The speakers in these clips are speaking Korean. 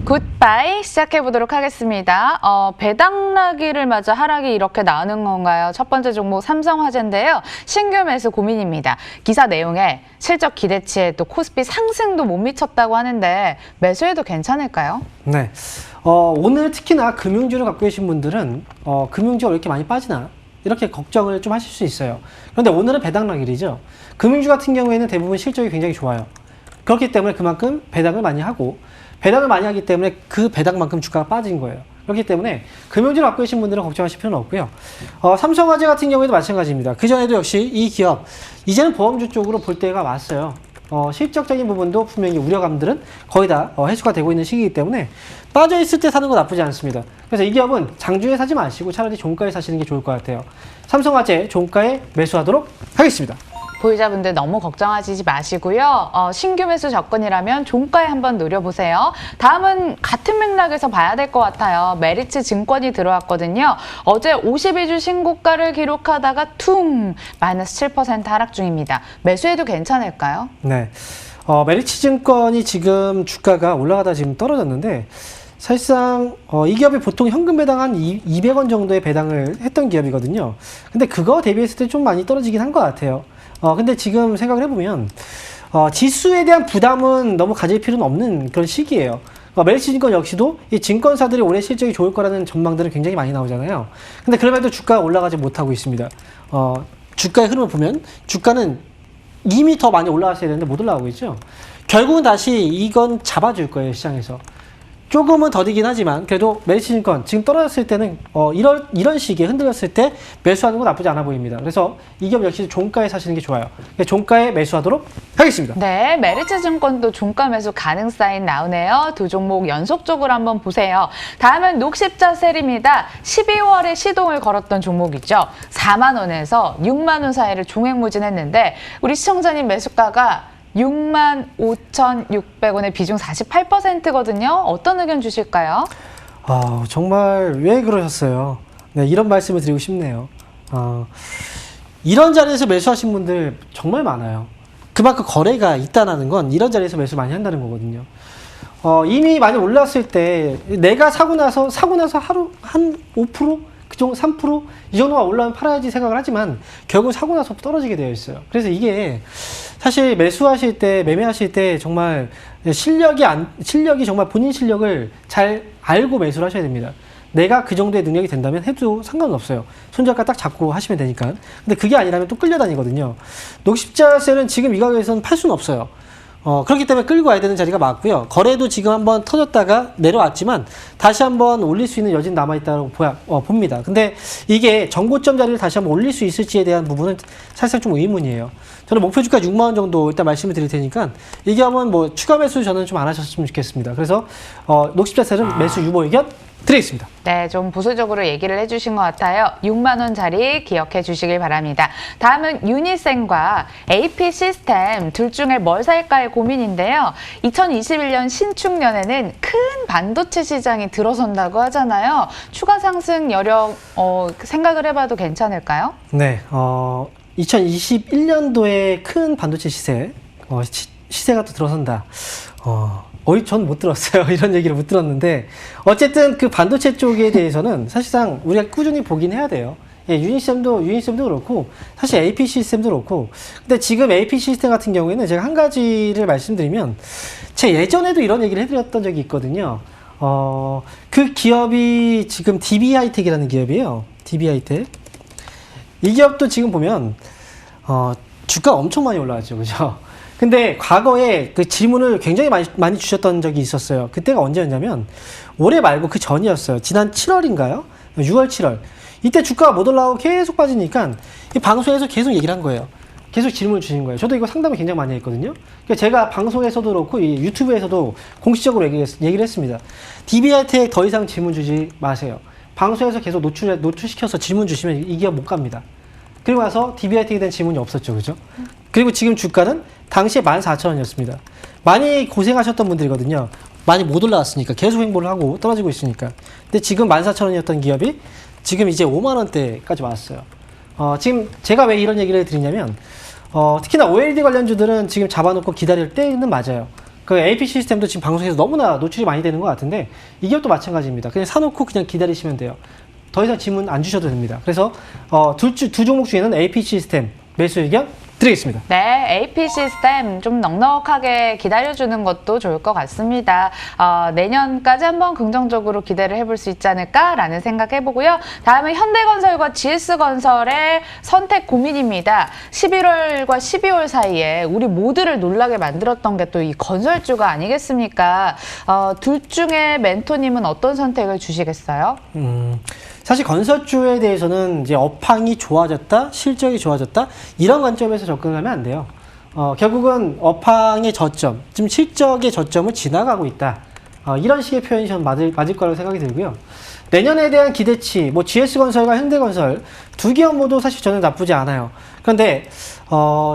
굿바이 시작해보도록 하겠습니다. 배당락이를 맞아 하락이 이렇게 나오는 건가요? 첫 번째 종목 삼성화재인데요. 신규 매수 고민입니다. 기사 내용에 실적 기대치에 또 코스피 상승도 못 미쳤다고 하는데 매수해도 괜찮을까요? 네. 오늘 특히나 금융주를 갖고 계신 분들은 금융주가 왜 이렇게 많이 빠지나? 이렇게 걱정을 좀 하실 수 있어요. 그런데 오늘은 배당락일이죠. 금융주 같은 경우에는 대부분 실적이 굉장히 좋아요. 그렇기 때문에 그만큼 배당을 많이 하고 배당을 많이 하기 때문에 그 배당만큼 주가가 빠진 거예요. 그렇기 때문에 금융주를 갖고 계신 분들은 걱정하실 필요는 없고요. 삼성화재 같은 경우에도 마찬가지입니다. 그전에도 역시 이 기업 이제는 보험주 쪽으로 볼 때가 왔어요. 실적적인 부분도 분명히 우려감들은 거의 다 해소가 되고 있는 시기이기 때문에 빠져있을 때 사는 건 나쁘지 않습니다. 그래서 이 기업은 장중에 사지 마시고 차라리 종가에 사시는 게 좋을 것 같아요. 삼성화재 종가에 매수하도록 하겠습니다. 보유자분들 너무 걱정하시지 마시고요. 신규 매수 접근이라면 종가에 한번 노려보세요. 다음은 같은 맥락에서 봐야 될 것 같아요. 메리츠 증권이 들어왔거든요. 어제 52주 신고가를 기록하다가 퉁 마이너스 7% 하락 중입니다. 매수해도 괜찮을까요? 네, 메리츠 증권이 지금 주가가 올라가다 지금 떨어졌는데 사실상 이 기업이 보통 현금 배당 한 200원 정도의 배당을 했던 기업이거든요. 근데 그거 대비했을 때 좀 많이 떨어지긴 한 것 같아요. 근데 지금 생각을 해보면 지수에 대한 부담은 너무 가질 필요는 없는 그런 시기예요. 메리츠 증권 역시도 이 증권사들이 올해 실적이 좋을 거라는 전망들은 굉장히 많이 나오잖아요. 근데 그럼에도 주가가 올라가지 못하고 있습니다. 주가의 흐름을 보면 주가는 이미 더 많이 올라갔어야 되는데 못 올라가고 있죠. 결국은 다시 이건 잡아줄 거예요, 시장에서. 조금은 더디긴 하지만 그래도 메리츠 증권 지금 떨어졌을 때는 이런 시기에 흔들렸을 때 매수하는 건 나쁘지 않아 보입니다. 그래서 이 기업 역시 종가에 사시는 게 좋아요. 종가에 매수하도록 하겠습니다. 네, 메리츠 증권도 종가 매수 가능 사인 나오네요. 두 종목 연속적으로 한번 보세요. 다음은 녹십자셀입니다. 12월에 시동을 걸었던 종목이죠. 4만 원에서 6만 원 사이를 종횡무진했는데 우리 시청자님 매수가가 65,600원의 비중 48%거든요. 어떤 의견 주실까요? 정말 왜 그러셨어요? 네, 이런 말씀을 드리고 싶네요. 이런 자리에서 매수하신 분들 정말 많아요. 그만큼 거래가 있다는 건 이런 자리에서 매수 많이 한다는 거거든요. 이미 많이 올랐을 때 내가 사고 나서 하루 한 5%? 그 정도 3%? 이 정도가 올라오면 팔아야지 생각을 하지만 결국 사고 나서 떨어지게 되어 있어요. 그래서 이게 사실 매수하실 때, 매매하실 때 정말 실력이 정말 본인 실력을 잘 알고 매수를 하셔야 됩니다. 내가 그 정도의 능력이 된다면 해도 상관은 없어요. 손절가 딱 잡고 하시면 되니까. 근데 그게 아니라면 또 끌려다니거든요. 녹십자셀은 지금 이 가격에서는 팔 수는 없어요. 그렇기 때문에 끌고 와야 되는 자리가 맞고요. 거래도 지금 한번 터졌다가 내려왔지만 다시 한번 올릴 수 있는 여지는 남아있다고 봅니다. 근데 이게 정고점 자리를 다시 한번 올릴 수 있을지에 대한 부분은 사실상 좀 의문이에요. 저는 목표 주가 6만 원 정도 일단 말씀을 드릴 테니까 이 기업은 뭐 추가 매수 저는 좀 안 하셨으면 좋겠습니다. 그래서 녹십자셀은 매수 유보 의견 드리겠습니다. 네, 좀 보수적으로 얘기를 해주신 것 같아요. 6만 원짜리 기억해 주시길 바랍니다. 다음은 유니센과 AP 시스템 둘 중에 뭘 살까의 고민인데요. 2021년 신축년에는 큰 반도체 시장이 들어선다고 하잖아요. 추가 상승 여력 생각을 해봐도 괜찮을까요? 네, 2021년도에 큰 반도체 시세가 또 들어선다. 전 못 들었어요. 이런 얘기를 못 들었는데 어쨌든 그 반도체 쪽에 대해서는 사실상 우리가 꾸준히 보긴 해야 돼요. 예, 유니셈도 그렇고 사실 AP 시스템도 그렇고 근데 지금 AP 시스템 같은 경우에는 제가 한 가지를 말씀드리면 제가 예전에도 이런 얘기를 해드렸던 적이 있거든요. 그 기업이 지금 DB하이텍이라는 기업이에요. DB하이텍. 이 기업도 지금 보면 주가가 엄청 많이 올라왔죠. 그죠? 근데 과거에 그 질문을 굉장히 많이 주셨던 적이 있었어요. 그때가 언제였냐면 올해 말고 그 전이었어요. 지난 7월인가요? 6월, 7월. 이때 주가가 못 올라가고 계속 빠지니까 이 방송에서 계속 얘기를 한 거예요. 계속 질문을 주신 거예요. 저도 이거 상담을 굉장히 많이 했거든요. 그러니까 제가 방송에서도 그렇고 이 유튜브에서도 공식적으로 얘기를 했습니다. DB하이텍 더 이상 질문 주지 마세요. 방송에서 계속 노출시켜서 질문 주시면 이 기업 못 갑니다. 그리고 나서 DB하이텍에 대한 질문이 없었죠. 그죠? 그리고 지금 주가는 당시에 14,000원이었습니다. 많이 고생하셨던 분들이거든요. 많이 못 올라왔으니까 계속 횡보를 하고 떨어지고 있으니까. 근데 지금 14,000원이었던 기업이 지금 이제 5만 원대까지 왔어요. 지금 제가 왜 이런 얘기를 드리냐면 특히나 OLED 관련주들은 지금 잡아놓고 기다릴 때는 맞아요. 그 AP 시스템도 지금 방송에서 너무나 노출이 많이 되는 것 같은데 이 기업도 마찬가지입니다. 그냥 사놓고 그냥 기다리시면 돼요. 더 이상 질문 안 주셔도 됩니다. 그래서 두 종목 중에는 AP 시스템 매수 의견 드리겠습니다. 네, AP 시스템 좀 넉넉하게 기다려주는 것도 좋을 것 같습니다. 내년까지 한번 긍정적으로 기대를 해볼 수 있지 않을까라는 생각해보고요. 다음은 현대건설과 GS건설의 선택 고민입니다. 11월과 12월 사이에 우리 모두를 놀라게 만들었던 게 또 이 건설주가 아니겠습니까? 둘 중에 멘토님은 어떤 선택을 주시겠어요? 사실 건설주에 대해서는 이제 업황이 좋아졌다, 실적이 좋아졌다 이런 관점에서 접근하면 안 돼요. 결국은 업황의 저점, 지금 실적의 저점을 지나가고 있다. 이런 식의 표현이 저는 맞을 거라고 생각이 들고요. 내년에 대한 기대치, 뭐 GS건설과 현대건설 두 기업 모두 사실 저는 나쁘지 않아요. 그런데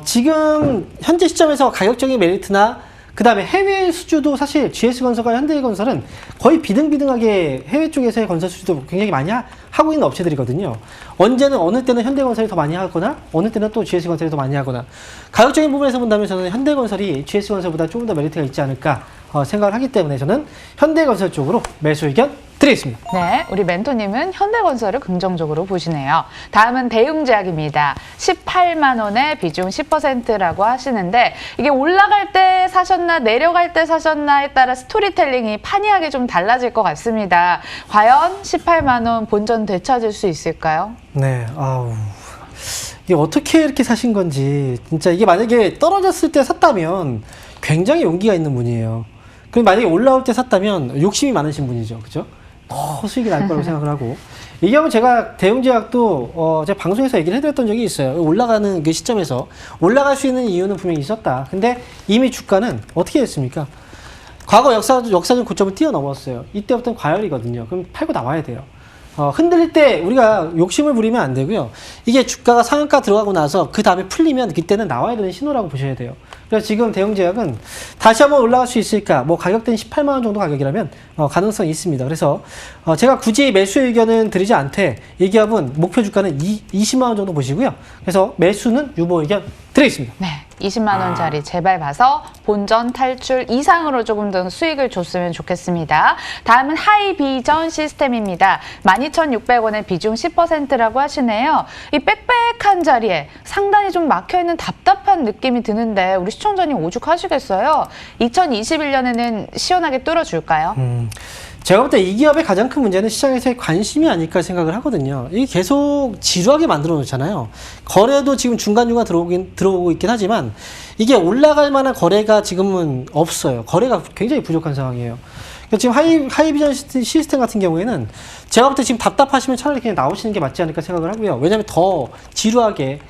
지금 현재 시점에서 가격적인 메리트나 그 다음에 해외 수주도 사실 GS건설과 현대건설은 거의 비등비등하게 해외 쪽에서의 건설 수주도 굉장히 많이 하고 있는 업체들이거든요. 어느 때는 현대건설이 더 많이 하거나 어느 때는 또 GS건설이 더 많이 하거나 가격적인 부분에서 본다면 저는 현대건설이 GS건설보다 조금 더 메리트가 있지 않을까 생각을 하기 때문에 저는 현대건설 쪽으로 매수 의견 드리겠습니다. 네, 우리 멘토님은 현대건설을 긍정적으로 보시네요. 다음은 대웅제약입니다. 18만 원에 비중 10%라고 하시는데 이게 올라갈 때 사셨나 내려갈 때 사셨나에 따라 스토리텔링이 판이하게 좀 달라질 것 같습니다. 과연 18만 원 본전 되찾을 수 있을까요? 네, 이게 어떻게 이렇게 사신 건지 진짜 이게 만약에 떨어졌을 때 샀다면 굉장히 용기가 있는 분이에요. 그럼 만약에 올라올 때 샀다면 욕심이 많으신 분이죠, 그죠? 더 수익이 날 거라고 생각을 하고 이 경우 제가 대웅제약도 제가 방송에서 얘기를 해드렸던 적이 있어요. 올라가는 그 시점에서 올라갈 수 있는 이유는 분명히 있었다. 근데 이미 주가는 어떻게 됐습니까? 과거 역사적 고점을 뛰어넘었어요. 이때부터는 과열이거든요. 그럼 팔고 나와야 돼요. 흔들릴 때 우리가 욕심을 부리면 안 되고요. 이게 주가가 상한가 들어가고 나서 그 다음에 풀리면 그때는 나와야 되는 신호라고 보셔야 돼요. 그래서 지금 대웅제약은 다시 한번 올라갈 수 있을까? 뭐 가격대는 18만 원 정도 가격이라면 가능성이 있습니다. 그래서 제가 굳이 매수 의견은 드리지 않되 이 기업은 목표 주가는 20만 원 정도 보시고요. 그래서 매수는 유보 의견 드리겠습니다. 네, 20만 원짜리 제발 봐서 본전 탈출 이상으로 조금 더 수익을 줬으면 좋겠습니다. 다음은 하이비전 시스템입니다. 12,600원에 비중 10%라고 하시네요. 이 빽빽한 자리에 상당히 좀 막혀있는 답답한 느낌이 드는데 우리 시청자님 오죽하시겠어요? 2021년에는 시원하게 뚫어줄까요? 제가 볼 때 이 기업의 가장 큰 문제는 시장에서의 관심이 아닐까 생각을 하거든요. 이게 계속 지루하게 만들어 놓잖아요. 거래도 지금 중간중간 들어오고 있긴 하지만 이게 올라갈 만한 거래가 지금은 없어요. 거래가 굉장히 부족한 상황이에요. 지금 하이비전 시스템 같은 경우에는 제가 볼 때 지금 답답하시면 차라리 그냥 나오시는 게 맞지 않을까 생각을 하고요. 왜냐하면 더 지루하게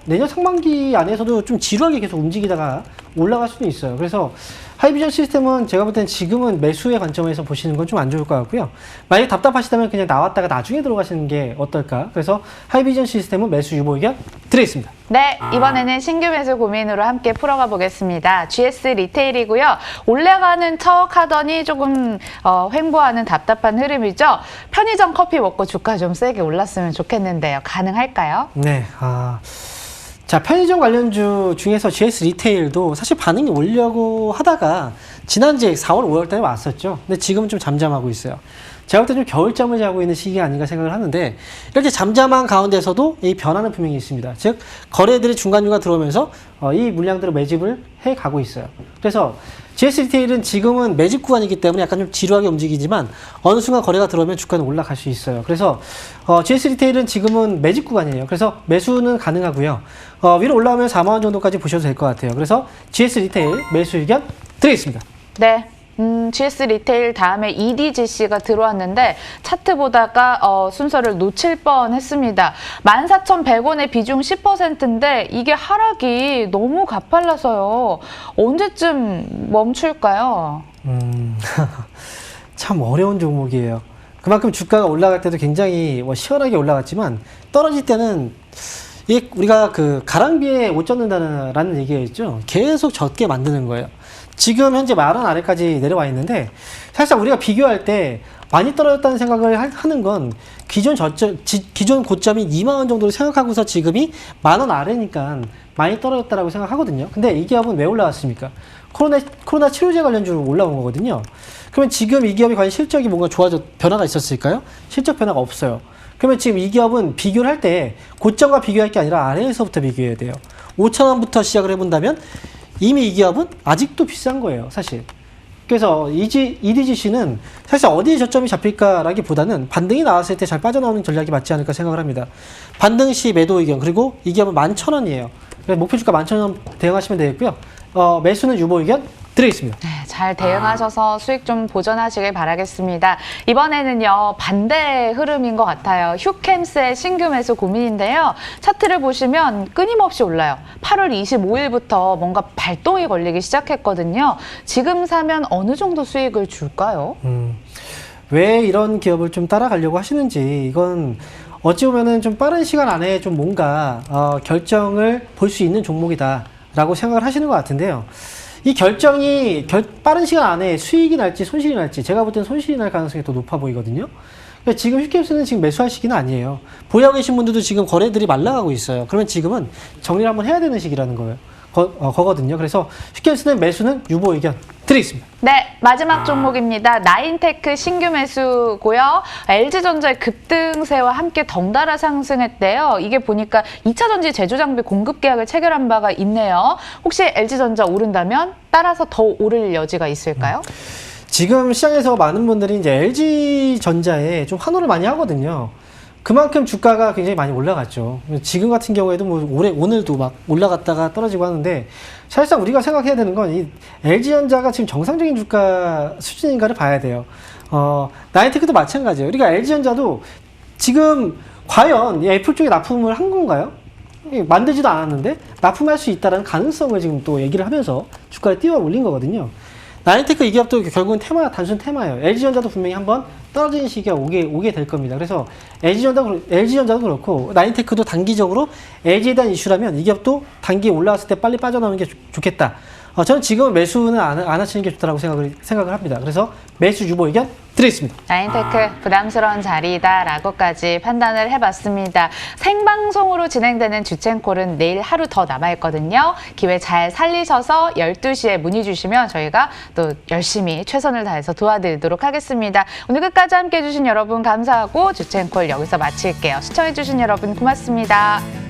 내년 상반기 안에서도 좀 지루하게 계속 움직이다가 올라갈 수도 있어요. 그래서 하이비전 시스템은 제가 볼 때는 지금은 매수의 관점에서 보시는 건 좀 안 좋을 것 같고요. 만약에 답답하시다면 그냥 나왔다가 나중에 들어가시는 게 어떨까. 그래서 하이비전 시스템은 매수 유보 의견 드리겠습니다. 네, 이번에는 신규 매수 고민으로 함께 풀어가 보겠습니다. GS 리테일이고요. 올라가는 척 하더니 조금 횡보하는 답답한 흐름이죠. 편의점 커피 먹고 주가 좀 세게 올랐으면 좋겠는데요. 가능할까요? 네, 자, 편의점 관련주 중에서 GS 리테일도 사실 반응이 오려고 하다가 지난주에 4월, 5월 달에 왔었죠. 근데 지금은 좀 잠잠하고 있어요. 제가 볼 때 좀 겨울잠을 자고 있는 시기가 아닌가 생각을 하는데 이렇게 잠잠한 가운데서도 이 변화는 분명히 있습니다. 즉 거래들이 중간중간 들어오면서 이 물량들을 매집을 해가고 있어요. 그래서 GS 리테일은 지금은 매집 구간이기 때문에 약간 좀 지루하게 움직이지만 어느 순간 거래가 들어오면 주가는 올라갈 수 있어요. 그래서 GS 리테일은 지금은 매집 구간이에요. 그래서 매수는 가능하고요. 위로 올라오면 4만 원 정도까지 보셔도 될 것 같아요. 그래서 GS 리테일 매수 의견 드리겠습니다. 네. GS 리테일 다음에 EDGC가 들어왔는데 차트 보다가 순서를 놓칠 뻔했습니다. 14,100원에 비중 10%인데 이게 하락이 너무 가팔라서요. 언제쯤 멈출까요? 참 어려운 종목이에요. 그만큼 주가가 올라갈 때도 굉장히 시원하게 올라갔지만 떨어질 때는 이게 우리가 그 가랑비에 옷 젖는다는 얘기가 있죠. 계속 젖게 만드는 거예요. 지금 현재 10,000원 아래까지 내려와 있는데 사실상 우리가 비교할 때 많이 떨어졌다는 생각을 하는 건 기존 고점이 2만 원 정도로 생각하고서 지금이 10,000원 아래니까 많이 떨어졌다라고 생각하거든요. 근데 이 기업은 왜 올라왔습니까? 코로나 치료제 관련주로 올라온 거거든요. 그러면 지금 이 기업이 과연 실적이 뭔가 변화가 있었을까요? 실적 변화가 없어요. 그러면 지금 이 기업은 비교를 할 때 고점과 비교할 게 아니라 아래에서부터 비교해야 돼요. 5,000원부터 시작을 해본다면 이미 이 기업은 아직도 비싼 거예요, 사실. 그래서 EDGC는 사실 어디에 저점이 잡힐까라기보다는 반등이 나왔을 때 잘 빠져나오는 전략이 맞지 않을까 생각을 합니다. 반등 시 매도 의견, 그리고 이 기업은 11,000원이에요. 목표 주가 11,000원 대응하시면 되겠고요. 매수는 유보 의견 드리겠습니다. 네, 잘 대응하셔서 수익 좀 보전하시길 바라겠습니다. 이번에는요, 반대 흐름인 것 같아요. 휴캠스의 신규 매수 고민인데요. 차트를 보시면 끊임없이 올라요. 8월 25일부터 뭔가 발동이 걸리기 시작했거든요. 지금 사면 어느 정도 수익을 줄까요? 왜 이런 기업을 좀 따라가려고 하시는지, 이건 어찌 보면은 좀 빠른 시간 안에 좀 뭔가 결정을 볼 수 있는 종목이다라고 생각을 하시는 것 같은데요. 이 결정이 빠른 시간 안에 수익이 날지 손실이 날지, 제가 볼 때는 손실이 날 가능성이 더 높아 보이거든요. 그러니까 지금 휴캠스는 지금 매수할 시기는 아니에요. 보유하고 계신 분들도 지금 거래들이 말라가고 있어요. 그러면 지금은 정리를 한번 해야 되는 시기라는 거예요. 거거든요. 그래서 휴캠스는 매수는 유보 의견 드리겠습니다. 네, 마지막 종목입니다. 나인테크 신규 매수고요. LG전자의 급등세와 함께 덩달아 상승했대요. 이게 보니까 2차전지 제조장비 공급 계약을 체결한 바가 있네요. 혹시 LG전자 오른다면 따라서 더 오를 여지가 있을까요? 지금 시장에서 많은 분들이 이제 LG전자에 좀 환호를 많이 하거든요. 그만큼 주가가 굉장히 많이 올라갔죠. 지금 같은 경우에도 뭐 오늘도 막 올라갔다가 떨어지고 하는데, 사실상 우리가 생각해야 되는 건 이 LG전자가 지금 정상적인 주가 수준인가를 봐야 돼요. 나인테크도 마찬가지예요. 그러니까 LG전자도 지금 과연 이 애플 쪽에 납품을 한 건가요? 만들지도 않았는데 납품할 수 있다는 가능성을 지금 또 얘기를 하면서 주가를 띄워 올린 거거든요. 나인테크 이 기업도 결국은 단순 테마예요. LG전자도 분명히 한번 떨어지는 시기가 오게 될 겁니다. 그래서 LG전자도 그렇고 나인테크도 단기적으로 LG에 대한 이슈라면 이 기업도 단기에 올라왔을 때 빨리 빠져나오는 게 좋겠다. 저는 지금 매수는 안 하시는 게 좋다라고 생각을 합니다. 그래서 매수 유보 의견 드리겠습니다. 나인테크 부담스러운 자리다라고까지 판단을 해봤습니다. 생방송으로 진행되는 주첸콜은 내일 하루 더 남아있거든요. 기회 잘 살리셔서 12시에 문의 주시면 저희가 또 열심히 최선을 다해서 도와드리도록 하겠습니다. 오늘 끝까지 함께해 주신 여러분 감사하고 주첸콜 여기서 마칠게요. 시청해 주신 여러분 고맙습니다.